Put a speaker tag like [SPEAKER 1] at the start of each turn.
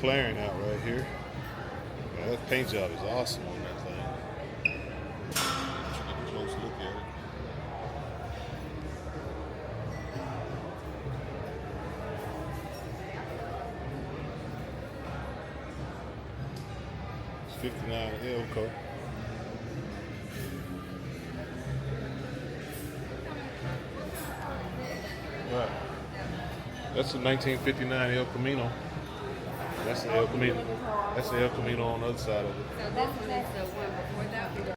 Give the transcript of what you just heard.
[SPEAKER 1] McLaren out right here. Man, that paint job is awesome on that thing. Let's get a close look at it. It's 59 Elko. Right. That's a 1959 El Camino. That's the El Camino. That's the El Camino on the other side of it.
[SPEAKER 2] So this one is the one before that one?